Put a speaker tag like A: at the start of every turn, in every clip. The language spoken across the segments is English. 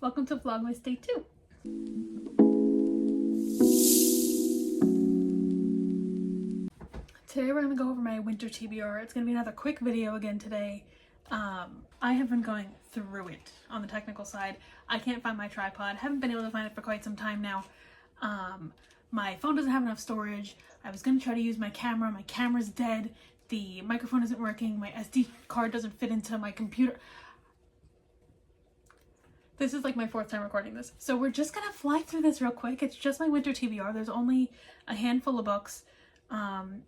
A: Welcome to Vlogmas Day 2. Today we're going to go over my winter TBR. It's going to be another quick video again today. I have been going through it on the technical side. I can't find my tripod. Haven't been able to find it for quite some time now. My phone doesn't have enough storage. I was going to try to use my camera. My camera's dead. The microphone isn't working. My SD card doesn't fit into my computer. This is like my fourth time recording this. So we're just gonna fly through this real quick. It's just my winter TBR. There's only a handful of books.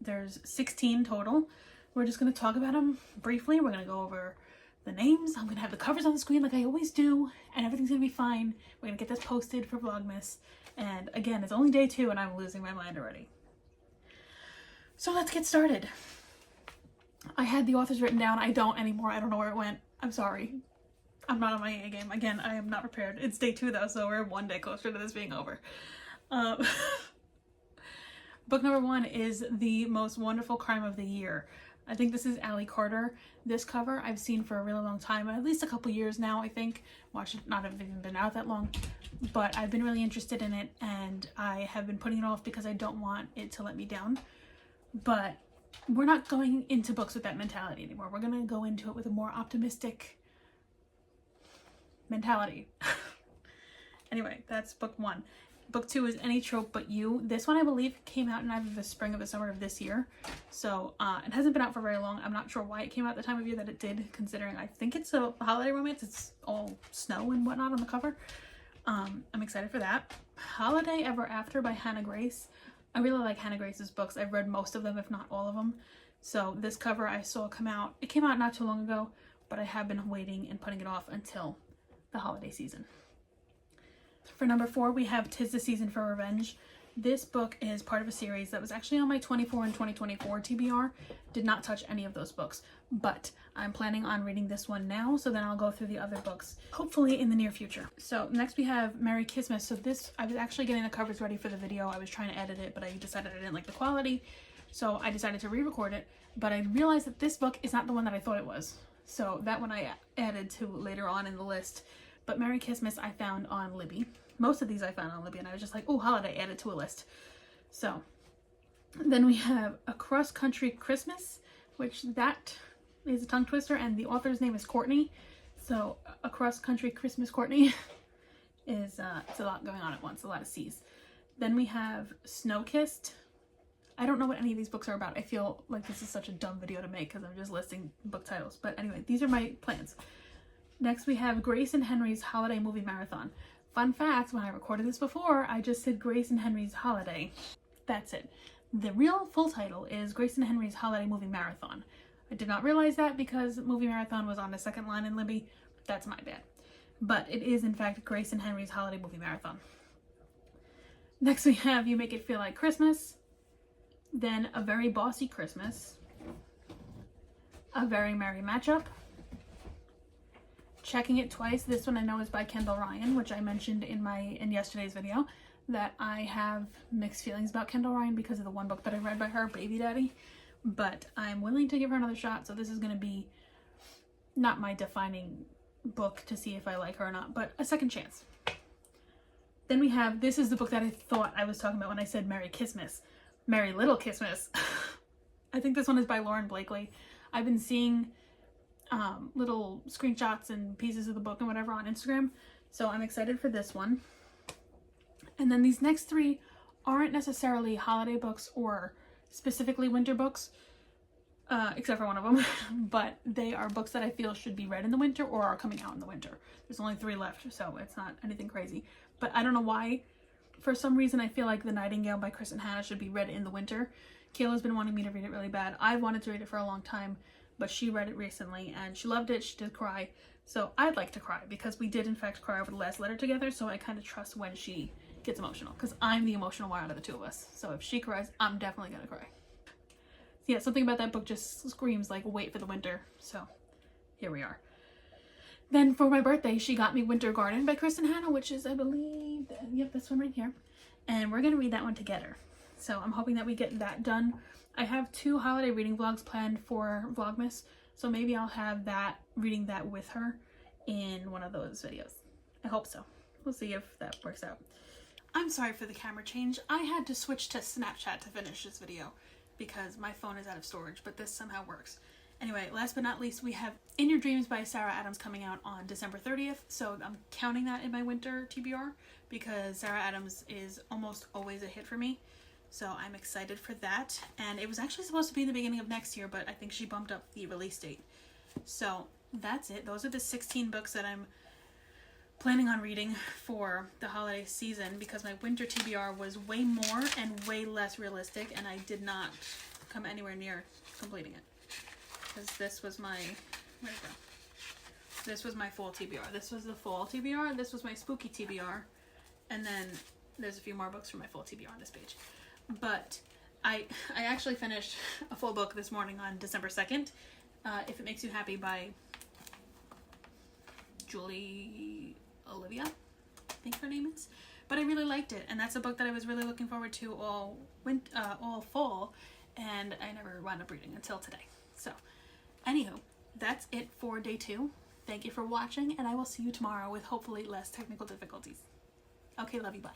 A: There's 16 total. We're just gonna talk about them briefly. We're gonna go over the names. I'm gonna have the covers on the screen like I always do, and everything's gonna be fine. We're gonna get this posted for Vlogmas. And again, it's only day 2 and I'm losing my mind already. So let's get started. I had the authors written down. I don't anymore. I don't know where it went. I'm sorry. I'm not on my A game. Again, I am not prepared. It's day 2 though, so we're one day closer to this being over. Book number 1 is The Most Wonderful Crime of the Year. I think this is Allie Carter. This cover I've seen for a really long time, at least a couple years now, I think. Watch it not have even been out that long, but I've been really interested in it and I have been putting it off because I don't want it to let me down. But we're not going into books with that mentality anymore. We're gonna go into it with a more optimistic mentality. Anyway, that's book 1. Book 2 is Any Trope But You. This one I believe came out in either the spring or the summer of this year. So it hasn't been out for very long. I'm not sure why it came out the time of year that it did, considering I think it's a holiday romance. It's all snow and whatnot on the cover. I'm excited for that. Holiday Ever After by Hannah Grace. I really like Hannah Grace's books. I've read most of them, if not all of them. So this cover I saw come out. It came out not too long ago, but I have been waiting and putting it off until the holiday season. For number 4, we have 'Tis the Season for Revenge. This book is part of a series that was actually on my 24 and 2024 TBR. Did not touch any of those books, but I'm planning on reading this one now, so then I'll go through the other books, hopefully in the near future. So next we have Merry Christmas. So this, I was actually getting the covers ready for the video. I was trying to edit it, but I decided I didn't like the quality, so I decided to re-record it, but I realized that this book is not the one that I thought it was. So that one I added to later on in the list. But Merry Christmas I found on Libby. Most of these I found on Libby, and I was just like, oh, holiday, add it to a list. So then we have Across Country Christmas, which that is a tongue twister, and the author's name is Courtney. So Across Country Christmas Courtney is it's a lot going on at once, a lot of C's. Then we have Snow Kissed. I don't know what any of these books are about. I feel like this is such a dumb video to make because I'm just listing book titles. But anyway, these are my plans. Next we have Grace and Henry's Holiday Movie Marathon. Fun fact, when I recorded this before, I just said Grace and Henry's Holiday. That's it. The real full title is Grace and Henry's Holiday Movie Marathon. I did not realize that because Movie Marathon was on the second line in Libby. That's my bad. But it is in fact Grace and Henry's Holiday Movie Marathon. Next we have You Make It Feel Like Christmas. Then A Very Bossy Christmas. A Very Merry Matchup. Checking It Twice. This one I know is by Kendall Ryan, which I mentioned in yesterday's video, that I have mixed feelings about Kendall Ryan because of the one book that I read by her, Baby Daddy. But I'm willing to give her another shot, so this is going to be not my defining book to see if I like her or not, but a second chance. Then we have, this is the book that I thought I was talking about when I said Merry Christmas. Merry Little Christmas. I think this one is by Lauren Blakely. I've been seeing little screenshots and pieces of the book and whatever on Instagram, so I'm excited for this one. And then these next 3 aren't necessarily holiday books or specifically winter books, except for one of them, but they are books that I feel should be read in the winter or are coming out in the winter. There's only 3 left, so it's not anything crazy, but I don't know why. For some reason I feel like The Nightingale by Kristen Hanna should be read in the winter. Kayla's been wanting me to read it really bad. I've wanted to read it for a long time, but she read it recently and she loved it. She did cry, so I'd like to cry because we did in fact cry over the last letter together, so I kind of trust when she gets emotional because I'm the emotional one out of the 2 of us. So if she cries, I'm definitely gonna cry. Yeah, something about that book just screams like wait for the winter, so here we are. Then for my birthday she got me Winter Garden by Kristen Hanna, which is I believe, yep, this one right here, and we're gonna read that one together. So I'm hoping that we get that done. I have 2 holiday reading vlogs planned for Vlogmas, so maybe I'll have that, reading that with her in one of those videos. I hope so. We'll see if that works out. I'm sorry for the camera change. I had to switch to Snapchat to finish this video because my phone is out of storage, but this somehow works. Anyway, last but not least, we have In Your Dreams by Sarah Adams coming out on December 30th. So I'm counting that in my winter TBR because Sarah Adams is almost always a hit for me. So I'm excited for that. And it was actually supposed to be in the beginning of next year, but I think she bumped up the release date. So that's it. Those are the 16 books that I'm planning on reading for the holiday season because my winter TBR was way more and way less realistic, and I did not come anywhere near completing it. Because this was my, where'd it go? This was my fall TBR. This was the fall TBR. This was my spooky TBR. And then there's a few more books from my fall TBR on this page. But I actually finished a full book this morning on December 2nd. If It Makes You Happy by Julie Olivia, I think her name is. But I really liked it, and that's a book that I was really looking forward to all fall, and I never wound up reading until today. So, anywho, that's it for day 2. Thank you for watching, and I will see you tomorrow with hopefully less technical difficulties. Okay, love you, bye.